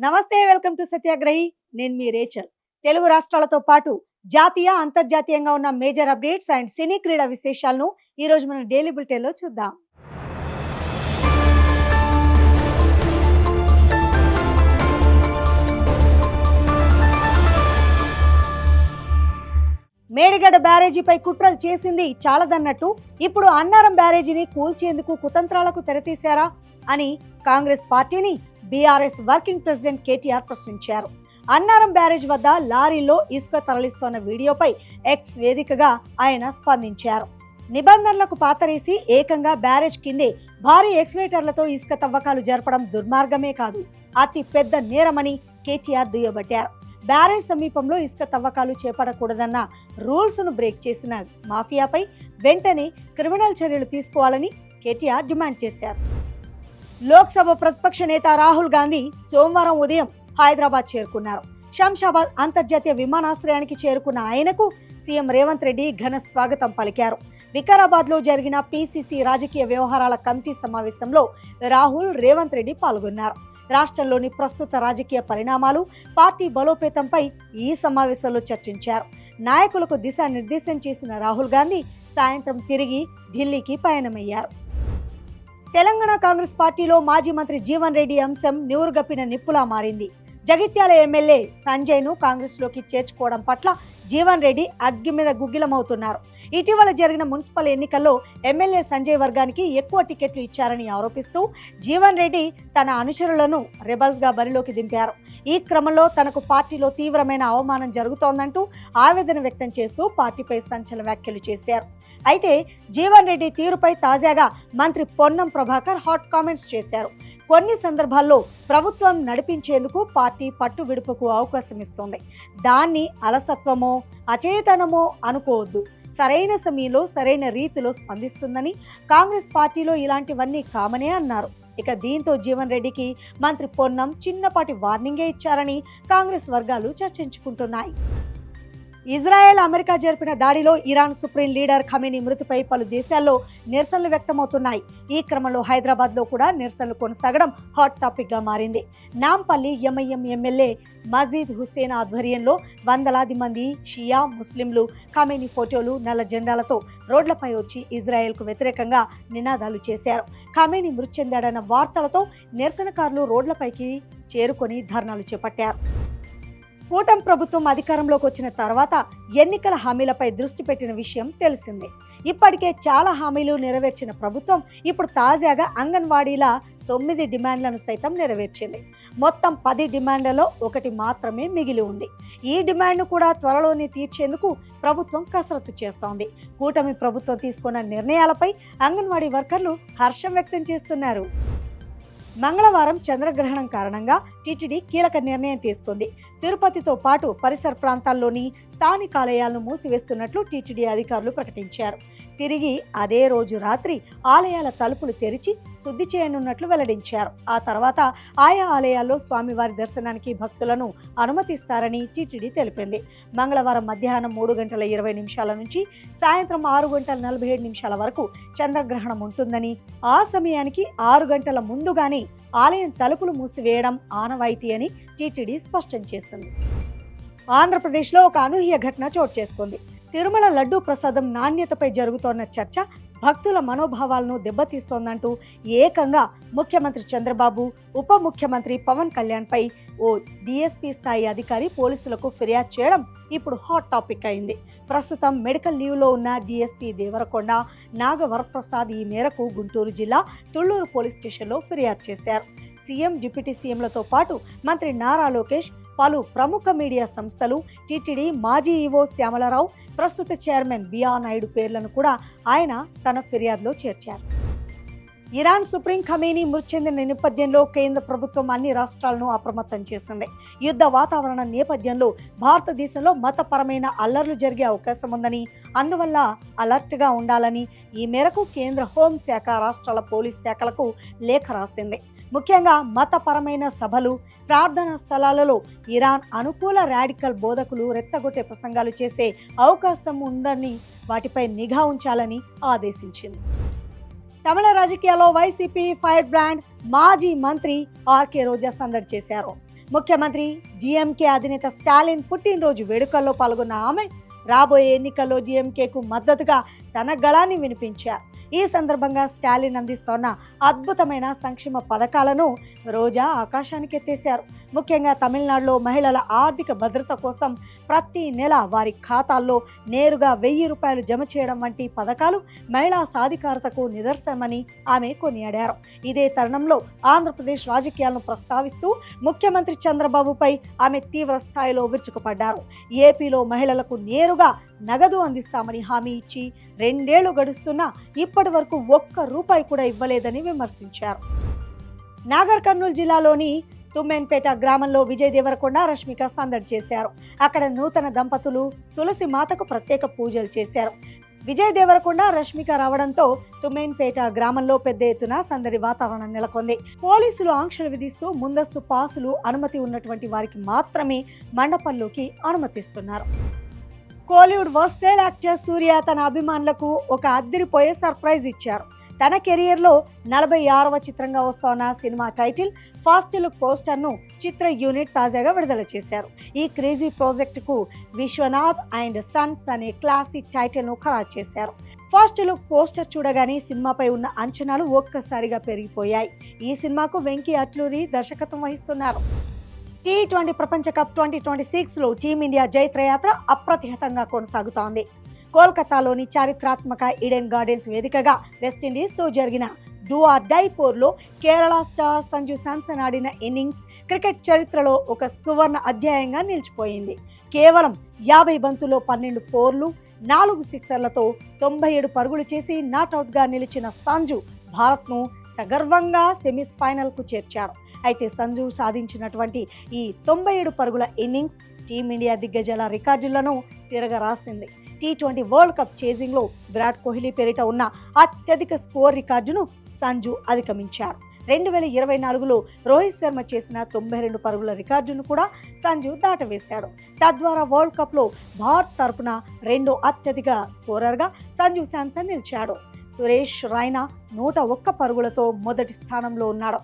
నమస్తే, welcome to సత్యాగ్రహి. నేను మీ Rachel. Telugu రాష్ట్రాలతో పాటు జాతీయ అంతర్జాతీయంగా ఉన్న మేజర్ అప్డేట్స్ అండ్ సినీ క్రీడా విశేషాలను ఈ రోజు మన డైలీ బులెటిన్లో చూద్దాం. మేడిగడ్డ బ్యారేజీపై కుట్రలు చేసింది చాలదన్నట్టు ఇప్పుడు అన్నారం బ్యారేజీని కూల్చేందుకు కుతంత్రాలకు తెరతీశారా అని కాంగ్రెస్ పార్టీని బీఆర్ఎస్ వర్కింగ్ ప్రెసిడెంట్ కేటీఆర్ ప్రశ్నించారు. అన్నారం బ్యారేజ్ వద్ద లారీలో ఇసుక తరలిస్తున్న వీడియోపై ఎక్స్ వేదికగా ఆయన స్పందించారు. నిబంధనలకు పాతరేసి ఏకంగా బ్యారేజ్ కిందే భారీ ఎక్స్వేటర్లతో ఇసుక తవ్వకాలు జరపడం దుర్మార్గమే కాదు, అతి పెద్ద నేరమని కేటీఆర్ దుయ్యబట్టారు. బ్యారేజ్ సమీపంలో ఇసుక తవ్వకాలు చేపట్టకూడదన్న రూల్స్ ను బ్రేక్ చేసిన మాఫియాపై వెంటనే క్రిమినల్ చర్యలు తీసుకోవాలని కేటీఆర్ డిమాండ్ చేశారు. లోక్సభ ప్రతిపక్ష నేత రాహుల్ గాంధీ సోమవారం ఉదయం హైదరాబాద్ చేరుకున్నారు. శంషాబాద్ అంతర్జాతీయ విమానాశ్రయానికి చేరుకున్న ఆయనకు సీఎం రేవంత్ రెడ్డి ఘన స్వాగతం పలికారు. వికారాబాద్ లో జరిగిన పీసీసీ రాజకీయ వ్యవహారాల కమిటీ సమావేశంలో రాహుల్, రేవంత్ రెడ్డి పాల్గొన్నారు. రాష్ట్రంలోని ప్రస్తుత రాజకీయ పరిణామాలు, పార్టీ బలోపేతంపై ఈ సమావేశంలో చర్చించారు. నాయకులకు దిశానిర్దేశం చేసిన రాహుల్ గాంధీ సాయంత్రం తిరిగి ఢిల్లీకి పయనమయ్యారు. తెలంగాణ కాంగ్రెస్ పార్టీలో మాజీ మంత్రి జీవన్ రెడ్డి అంశం నివురుగప్పిన నిప్పులా మారింది. జగిత్యాల ఎమ్మెల్యే సంజయ్ ను కాంగ్రెస్ లోకి చేర్చుకోవడం పట్ల జీవన్ రెడ్డి అగ్గి మీద గుగ్గిలమవుతున్నారు. ఇటీవల జరిగిన మున్సిపల్ ఎన్నికల్లో ఎమ్మెల్యే సంజయ్ వర్గానికి ఎక్కువ టికెట్లు ఇచ్చారని ఆరోపిస్తూ జీవన్ రెడ్డి తన అనుచరులను రెబల్స్ గా బరిలోకి దింపారు. ఈ క్రమంలో తనకు పార్టీలో తీవ్రమైన అవమానం జరుగుతోందంటూ ఆవేదన వ్యక్తం చేస్తూ పార్టీపై సంచలన వ్యాఖ్యలు చేశారు. అయితే జీవన్ రెడ్డి తీరుపై తాజాగా మంత్రి పొన్నం ప్రభాకర్ హాట్ కామెంట్స్ చేశారు. కొన్ని సందర్భాల్లో ప్రభుత్వం నడిపించేందుకు పార్టీ పట్టు విడుపుకు అవకాశం ఇస్తోంది. దాన్ని అలసత్వమో అచేతనమో అనుకోవద్దు. సరైన సమయంలో సరైన రీతిలో స్పందిస్తుందని, కాంగ్రెస్ పార్టీలో ఇలాంటివన్నీ కామనే అన్నారు. ఇక దీంతో జీవన్ రెడ్డికి మంత్రి పొన్నం చిన్నపాటి వార్నింగే ఇచ్చారని కాంగ్రెస్ వర్గాలు చర్చించుకుంటున్నాయి. ఇజ్రాయెల్, అమెరికా జరిపిన దాడిలో ఇరాన్ సుప్రీం లీడర్ ఖమేనీ మృతిపై పలు దేశాల్లో నిరసనలు వ్యక్తమవుతున్నాయి. ఈ క్రమంలో హైదరాబాద్ లో కూడా నిరసనలు కొనసాగడం హాట్ టాపిక్ గా మారింది. నాంపల్లి ఎంఐఎం ఎమ్మెల్యే మజీద్ హుస్సేన్ ఆధ్వర్యంలో వందలాది మంది షియా ముస్లింలు ఖమేనీ ఫోటోలు, నల్ల జెండాలతో రోడ్లపై వచ్చి ఇజ్రాయెల్ కు వ్యతిరేకంగా నినాదాలు చేశారు. ఖమేనీ మృతి చెందాడన్న వార్తలతో నిరసనకారులు రోడ్లపైకి చేరుకొని ధర్నాలు చేపట్టారు. కూటమి ప్రభుత్వం అధికారంలోకి వచ్చిన తర్వాత ఎన్నికల హామీలపై దృష్టి పెట్టిన విషయం తెలిసిందే. ఇప్పటికే చాలా హామీలు నెరవేర్చిన ప్రభుత్వం ఇప్పుడు తాజాగా అంగన్వాడీల 9 డిమాండ్లను సైతం నెరవేర్చింది. మొత్తం 10 డిమాండ్లలో ఒకటి మాత్రమే మిగిలి ఉంది. ఈ డిమాండ్ను కూడా త్వరలోనే తీర్చేందుకు ప్రభుత్వం కసరత్తు చేస్తోంది. కూటమి ప్రభుత్వం తీసుకున్న నిర్ణయాలపై అంగన్వాడీ వర్కర్లు హర్షం వ్యక్తం చేస్తున్నారు. మంగళవారం చంద్రగ్రహణం కారణంగా టీటీడీ కీలక నిర్ణయం తీసుకుంది. తిరుపతితో పాటు పరిసర ప్రాంతాల్లోని స్థానిక ఆలయాలను మూసివేస్తున్నట్లు టీటీడీ అధికారులు ప్రకటించారు. తిరిగి అదే రోజు రాత్రి ఆలయాల తలుపులు తెరిచి శుద్ధి చేయనున్నట్లు వెల్లడించారు. ఆ తర్వాత ఆయా ఆలయాల్లో స్వామివారి దర్శనానికి భక్తులను అనుమతిస్తారని టీటీడీ తెలిపింది. మంగళవారం మధ్యాహ్నం 3:20 నుంచి సాయంత్రం 6:47 వరకు చంద్రగ్రహణం ఉంటుందని, ఆ సమయానికి 6 గంటల ముందుగానే ఆలయం తలుపులు మూసివేయడం ఆనవాయితీ అని టీటీడీ స్పష్టం చేసింది. ఆంధ్రప్రదేశ్లో ఒక అనూహ్య ఘటన చోటు చేసుకుంది. తిరుమల లడ్డూ ప్రసాదం నాణ్యతపై జరుగుతోన్న చర్చ భక్తుల మనోభావాలను దెబ్బతీస్తోందంటూ ఏకంగా ముఖ్యమంత్రి చంద్రబాబు, ఉప ముఖ్యమంత్రి పవన్ కళ్యాణ్ పై ఓ డీఎస్పీ స్థాయి అధికారి పోలీసులకు ఫిర్యాదు చేయడం ఇప్పుడు హాట్ టాపిక్ అయింది. ప్రస్తుతం మెడికల్ లీవ్ లో ఉన్న డీఎస్పీ దేవరకొండ నాగవరప్రసాద్ ఈ మేరకు గుంటూరు జిల్లా తుళ్లూరు పోలీస్ స్టేషన్లో ఫిర్యాదు చేశారు. సీఎం, డిప్యూటీ సీఎంలతో పాటు మంత్రి నారా లోకేష్, పలు ప్రముఖ మీడియా సంస్థలు, టీటీడీ మాజీ ఈవో శ్యామలరావు, ప్రస్తుత చైర్మన్ బిఆర్ నాయుడు పేర్లను కూడా ఆయన తన ఫిర్యాదులో చేర్చారు. ఇరాన్ సుప్రీం ఖమేనీ మృతి చెందిన నేపథ్యంలో కేంద్ర ప్రభుత్వం అన్ని రాష్ట్రాలను అప్రమత్తం చేసింది. యుద్ధ వాతావరణం నేపథ్యంలో భారతదేశంలో మతపరమైన అల్లర్లు జరిగే అవకాశం ఉందని, అందువల్ల అలర్ట్ గా ఉండాలని ఈ మేరకు కేంద్ర హోంశాఖ రాష్ట్రాల పోలీస్ శాఖలకు లేఖ రాసింది. ముఖ్యంగా మతపరమైన సభలు, ప్రార్థనా స్థలాలలో ఇరాన్ అనుకూల రాడికల్ బోధకులు రెచ్చగొట్టే ప్రసంగాలు చేసే అవకాశం ఉందని వాటిపై నిఘా ఉంచాలని ఆదేశించింది. తమిళ రాజకీయాల్లో వైసీపీ ఫైర్ బ్రాండ్ మాజీ మంత్రి ఆర్కే రోజా సందడి చేశారు. ముఖ్యమంత్రి డిఎంకే అధినేత స్టాలిన్ పుట్టినరోజు వేడుకల్లో పాల్గొన్న ఆమె రాబోయే ఎన్నికల్లో డిఎంకేకు మద్దతుగా తన గళాన్ని వినిపించారు. ఈ సందర్భంగా స్టాలిన్ అందిస్తోన్న అద్భుతమైన సంక్షేమ పథకాలను రోజా ఆకాశానికి ఎత్తేశారు. ముఖ్యంగా తమిళనాడులో మహిళల ఆర్థిక భద్రత కోసం ప్రతి నెల వారి ఖాతాల్లో నేరుగా 1000 రూపాయలు జమ చేయడం వంటి పథకాలు మహిళా సాధికారతకు నిదర్శనమని ఆమె కొనియాడారు. ఇదే తరుణంలో ఆంధ్రప్రదేశ్ రాజకీయాలను ప్రస్తావిస్తూ ముఖ్యమంత్రి చంద్రబాబుపై ఆమె తీవ్ర స్థాయిలో విరుచుకుపడ్డారు. ఏపీలో మహిళలకు నేరుగా నగదు అందిస్తామని హామీ ఇచ్చి 2 ఏళ్లు గడుస్తున్నా ఇప్పటి వరకు ₹1 కూడా ఇవ్వలేదని విమర్శించారు. నాగర్ కర్నూలు జిల్లాలోని తుమ్మెన్పేట గ్రామంలో విజయ్ దేవరకొండ, రష్మిక సందడి చేశారు. అక్కడ నూతన దంపతులు తులసి మాతకు ప్రత్యేక పూజలు చేశారు. విజయ్ దేవరకొండ, రష్మిక రావడంతో తుమ్మెన్పేట గ్రామంలో పెద్ద ఎత్తున సందడి వాతావరణం నెలకొంది. పోలీసులు ఆంక్షలు విధిస్తూ ముందస్తు పాసులు అనుమతి ఉన్నటువంటి వారికి మాత్రమే మండపంలోకి అనుమతిస్తున్నారు. కోలీవుడ్ వర్స్టైల్ యాక్టర్ సూర్య తన అభిమానులకు ఒక అదిరిపోయే సర్ప్రైజ్ ఇచ్చారు. తన కెరియర్లో 46వ చిత్రంగా వస్తోన్న సినిమా టైటిల్ ఫస్ట్ లుక్ పోస్టర్ను చిత్ర యూనిట్ తాజాగా విడుదల చేశారు. ఈ క్రేజీ ప్రాజెక్టుకు విశ్వనాథ్ అండ్ సన్స్ అనే క్లాసిక్ టైటిల్ను ఖరారు చేశారు. ఫస్ట్ లుక్ పోస్టర్ చూడగానే సినిమాపై ఉన్న అంచనాలు ఒక్కసారిగా పెరిగిపోయాయి. ఈ సినిమాకు వెంకీ అట్లూరి దర్శకత్వం వహిస్తున్నారు. T20 ప్రపంచ కప్ 2026లో టీమిండియా జైత్రయాత్ర అప్రతిహతంగా కొనసాగుతోంది. కోల్కతాలోని చారిత్రాత్మక ఈడెన్ గార్డెన్స్ వేదికగా వెస్టిండీస్తో జరిగిన డూ ఆర్ డై పోర్లో కేరళ స్టార్ సంజు శాంసన్ ఆడిన ఇన్నింగ్స్ క్రికెట్ చరిత్రలో ఒక సువర్ణ అధ్యాయంగా నిలిచిపోయింది. కేవలం 50 బంతుల్లో 12 4లు, 4 సిక్సర్లతో 97 పరుగులు చేసి నాట్అవుట్గా నిలిచిన సంజు భారత్ను సగర్వంగా సెమీస్ ఫైనల్కు చేర్చారు. అయితే సంజు సాధించినటువంటి ఈ 97 పరుగుల ఇన్నింగ్స్ టీమిండియా దిగ్గజాల రికార్డులను తిరగరాసింది. T20 వరల్డ్ కప్ చేజింగ్లో విరాట్ కోహ్లీ పేరిట ఉన్న అత్యధిక స్కోర్ రికార్డును సంజు అధిగమించారు. 2024లో రోహిత్ శర్మ చేసిన 92 పరుగుల రికార్డును కూడా సంజు దాటవేశాడు. తద్వారా వరల్డ్ కప్లో భారత్ తరపున రెండో అత్యధిక స్కోరర్గా సంజు శాంసన్ నిలిచాడు. సురేష్ రైనా 101 పరుగులతో మొదటి స్థానంలో ఉన్నాడు.